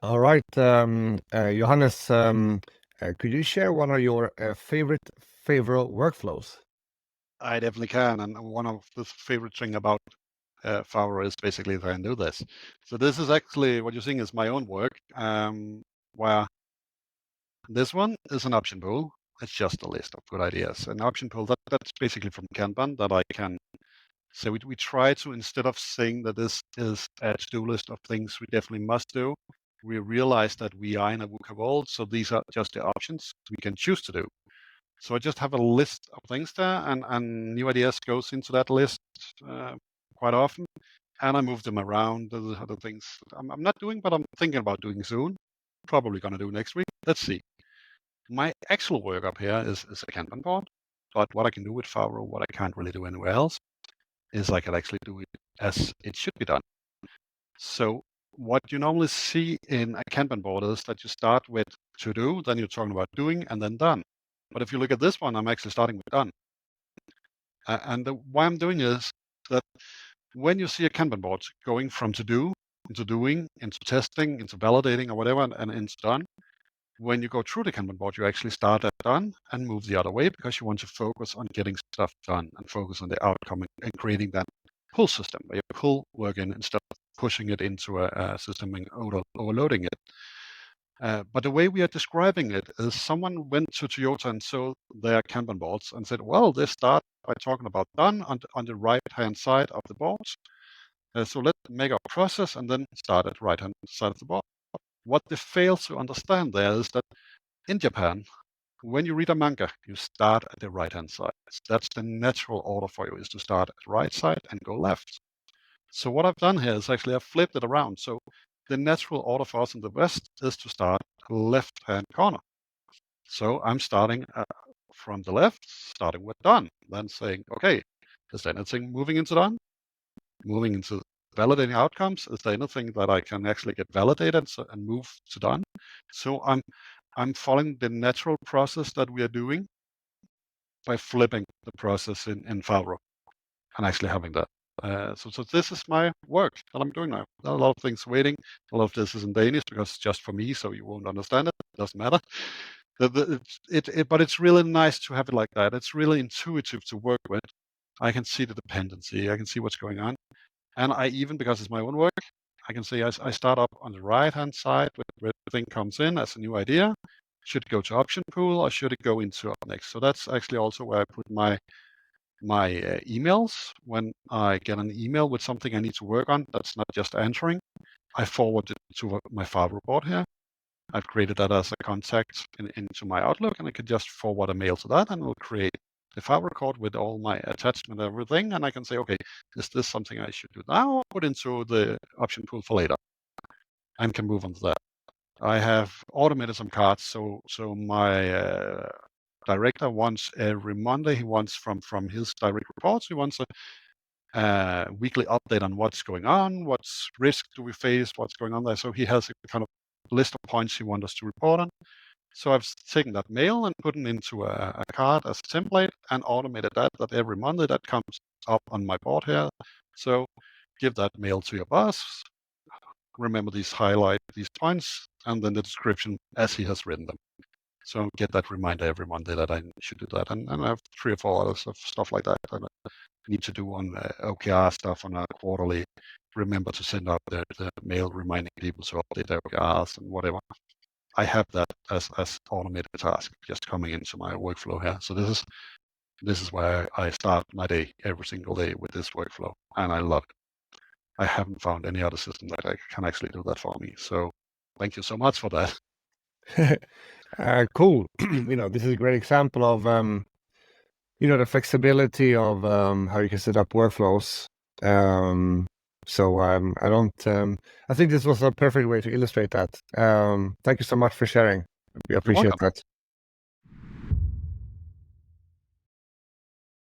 All right, Johannes, could you share one of your favorite Favro workflows? I definitely can. And one of the favorite thing about Favro is basically that I can do this. So this is actually what you're seeing is my own work, where this one is an option pool. It's just a list of good ideas. An option pool that's basically from Kanban that I can. So we try to, instead of saying that this is a to-do list of things we definitely must do, we realize that we are in a VUCA world, so these are just the options we can choose to do. So I just have a list of things there, and new ideas goes into that list quite often, and I move them around. Those are the things I'm not doing, but I'm thinking about doing soon. Probably going to do next week. Let's see. My actual work up here is a Kanban board, but what I can do with Favro, what I can't really do anywhere else, is I can actually do it as it should be done. So what you normally see in a Kanban board is that you start with to do, then you're talking about doing, and then done. But if you look at this one, I'm actually starting with done. Why I'm doing is that when you see a Kanban board going from to do into doing, into testing, into validating or whatever, and into done, when you go through the Kanban board, you actually start at done and move the other way because you want to focus on getting stuff done and focus on the outcome and creating that pull system where you pull work in instead of pushing it into a system and overloading it. But the way we are describing it is someone went to Toyota and saw their Kanban boards and said, well, they start by talking about done on the right-hand side of the board. So let's make our process and then start at right-hand side of the board. What they fail to understand there is that in Japan, when you read a manga, you start at the right-hand side. That's the natural order for you, is to start at the right side and go left. So what I've done here is actually I've flipped it around. So the natural order for us in the West is to start left-hand corner. So I'm starting from the left, starting with done, then saying, okay, is there anything moving into done? Moving into validating outcomes? Is there anything that I can actually get validated and move to done? So I'm following the natural process that we are doing by flipping the process in Favro and actually having that. So this is my work that I'm doing now. There are a lot of things waiting. A lot of this is in Danish because it's just for me, so you won't understand it. It doesn't matter. But it's really nice to have it like that. It's really intuitive to work with. I can see the dependency. I can see what's going on. And I even, because it's my own work, I can say I start up on the right-hand side where everything comes in as a new idea. Should it go to option pool or should it go into up next? So that's actually also where I put my emails. When I get an email with something I need to work on, that's not just answering, I forward it to my Favro board here. I've created that as a contact into my Outlook, and I could just forward a mail to that, and it will create the Favro record with all my attachment and everything, and I can say, okay, is this something I should do now or put into the option pool for later? And can move on to that. I have automated some cards, so my director wants every Monday, he wants from his direct reports, he wants a weekly update on what's going on, what's risk do we face, what's going on there. So he has a kind of list of points he wants us to report on. So I've taken that mail and put it into a card as a template and automated that every Monday that comes up on my board here. So give that mail to your boss, remember highlight these points, and then the description as he has written them. So get that reminder every Monday that I should do that. And I have 3 or 4 others of stuff like that that I need to do on OKR stuff on a quarterly. Remember to send out the mail reminding people to update their OKRs and whatever. I have that as automated task just coming into my workflow here. So this is where I start my day every single day with this workflow, and I love it. I haven't found any other system that can actually do that for me. So thank you so much for that. Cool. This is a great example of, the flexibility of how you can set up workflows. I think this was a perfect way to illustrate that. Thank you so much for sharing. We appreciate that.